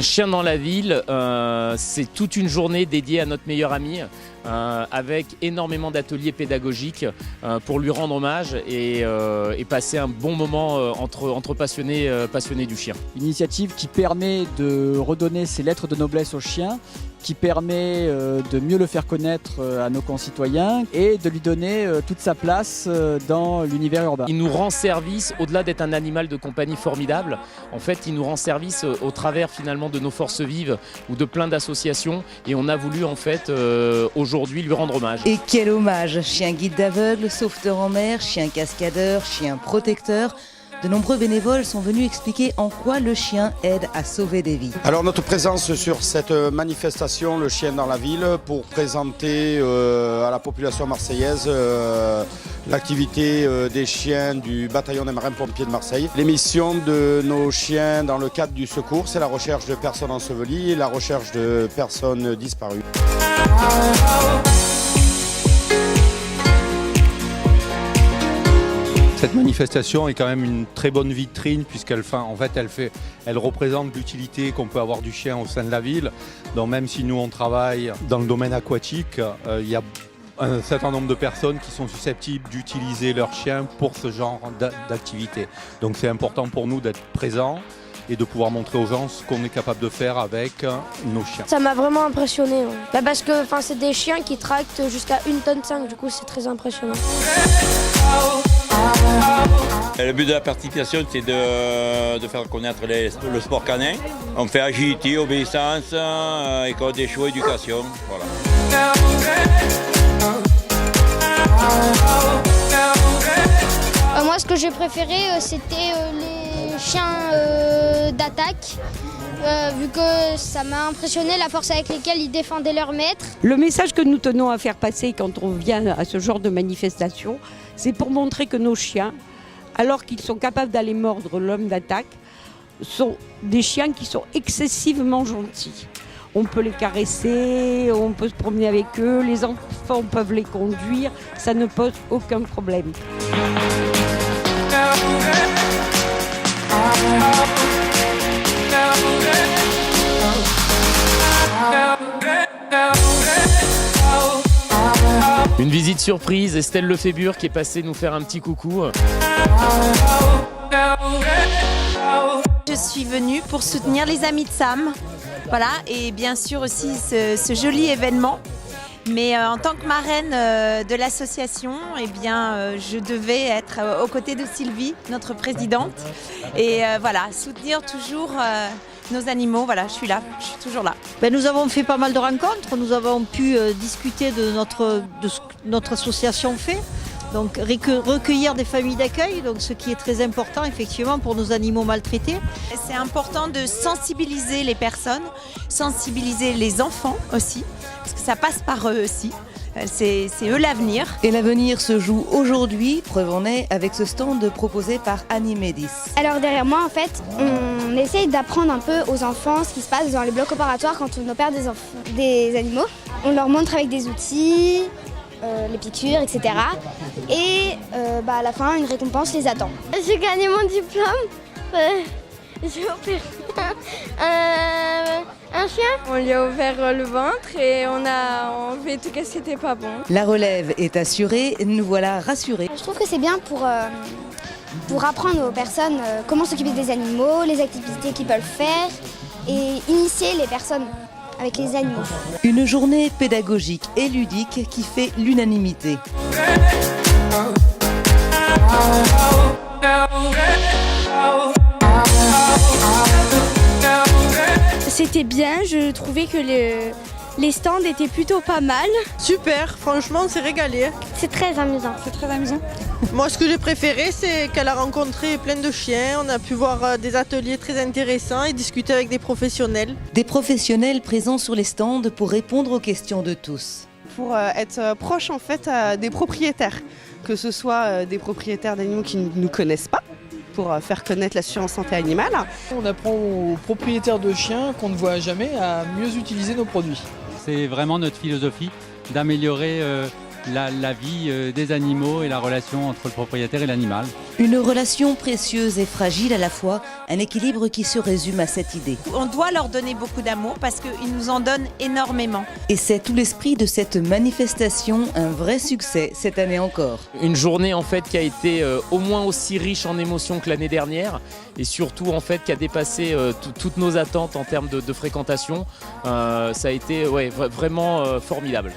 chien dans la ville, c'est toute une journée dédiée à notre meilleur ami, avec énormément d'ateliers pédagogiques pour lui rendre hommage et passer un bon moment entre passionnés du chien. Une initiative qui permet de redonner ses lettres de noblesse au chien, qui permet de mieux le faire connaître à nos concitoyens et de lui donner toute sa place dans l'univers urbain. Il nous rend service, au-delà d'être un animal de compagnie formidable, en fait il nous rend service au travers finalement de nos forces vives ou de plein d'associations, et on a voulu en fait aujourd'hui lui rendre hommage. Et quel hommage! Chien guide d'aveugle, sauveteur en mer, chien cascadeur, chien protecteur. De nombreux bénévoles sont venus expliquer en quoi le chien aide à sauver des vies. Alors notre présence sur cette manifestation, le chien dans la ville, pour présenter à la population marseillaise l'activité des chiens du bataillon des marins-pompiers de Marseille. Les missions de nos chiens dans le cadre du secours, c'est la recherche de personnes ensevelies et la recherche de personnes disparues. Cette manifestation est quand même une très bonne vitrine puisqu'elle elle représente l'utilité qu'on peut avoir du chien au sein de la ville. Donc même si nous on travaille dans le domaine aquatique, il y a un certain nombre de personnes qui sont susceptibles d'utiliser leur chien pour ce genre d'activité. Donc c'est important pour nous d'être présents et de pouvoir montrer aux gens ce qu'on est capable de faire avec nos chiens. Ça m'a vraiment impressionné. Parce que c'est des chiens qui tractent jusqu'à 1,5 tonne, du coup c'est très impressionnant. Le but de la participation, c'est de faire connaître le sport canin. On fait agilité, obéissance, école des chevaux, éducation. Voilà. Moi, ce que j'ai préféré, c'était les chiens d'attaque. Vu que ça m'a impressionné la force avec laquelle ils défendaient leur maître. Le message que nous tenons à faire passer quand on vient à ce genre de manifestation, c'est pour montrer que nos chiens, alors qu'ils sont capables d'aller mordre l'homme d'attaque, sont des chiens qui sont excessivement gentils. On peut les caresser, on peut se promener avec eux, les enfants peuvent les conduire, ça ne pose aucun problème. Une visite surprise, Estelle Lefébure qui est passée nous faire un petit coucou. Je suis venue pour soutenir les amis de Sam, voilà, et bien sûr aussi ce joli événement. Mais en tant que marraine de l'association, je devais être aux côtés de Sylvie, notre présidente, et soutenir toujours nos animaux. Voilà, je suis là, je suis toujours là. Nous avons fait pas mal de rencontres, nous avons pu discuter de ce que notre association fait. Donc recueillir des familles d'accueil, donc ce qui est très important effectivement pour nos animaux maltraités. C'est important de sensibiliser les personnes, sensibiliser les enfants aussi, parce que ça passe par eux aussi. C'est eux l'avenir. Et l'avenir se joue aujourd'hui, preuve en est, avec ce stand proposé par Animedis. Alors derrière moi, en fait, on essaye d'apprendre un peu aux enfants ce qui se passe dans les blocs opératoires quand on opère des animaux. On leur montre avec des outils, les piqûres, etc. Et à la fin, une récompense les attend. J'ai gagné mon diplôme. J'ai opéré un chien. On lui a ouvert le ventre et on a fait tout ce qui n'était pas bon. La relève est assurée, nous voilà rassurés. Je trouve que c'est bien pour apprendre aux personnes comment s'occuper des animaux, les activités qu'ils peuvent faire et initier les personnes avec les animaux. Une journée pédagogique et ludique qui fait l'unanimité. C'était bien, je trouvais que les stands étaient plutôt pas mal. Super, franchement, on s'est régalé. C'est très amusant. C'est très amusant. Moi, ce que j'ai préféré, c'est qu'elle a rencontré plein de chiens. On a pu voir des ateliers très intéressants et discuter avec des professionnels. Des professionnels présents sur les stands pour répondre aux questions de tous. Pour être proche en fait des propriétaires, que ce soit des propriétaires d'animaux qui ne nous connaissent pas, pour faire connaître l'assurance santé animale. On apprend aux propriétaires de chiens qu'on ne voit jamais à mieux utiliser nos produits. C'est vraiment notre philosophie d'améliorer la vie des animaux et la relation entre le propriétaire et l'animal. Une relation précieuse et fragile à la fois, un équilibre qui se résume à cette idée. On doit leur donner beaucoup d'amour parce qu'ils nous en donnent énormément. Et c'est tout l'esprit de cette manifestation, un vrai succès cette année encore. Une journée en fait qui a été au moins aussi riche en émotions que l'année dernière et surtout en fait qui a dépassé toutes nos attentes en termes de fréquentation. Ça a été vraiment formidable.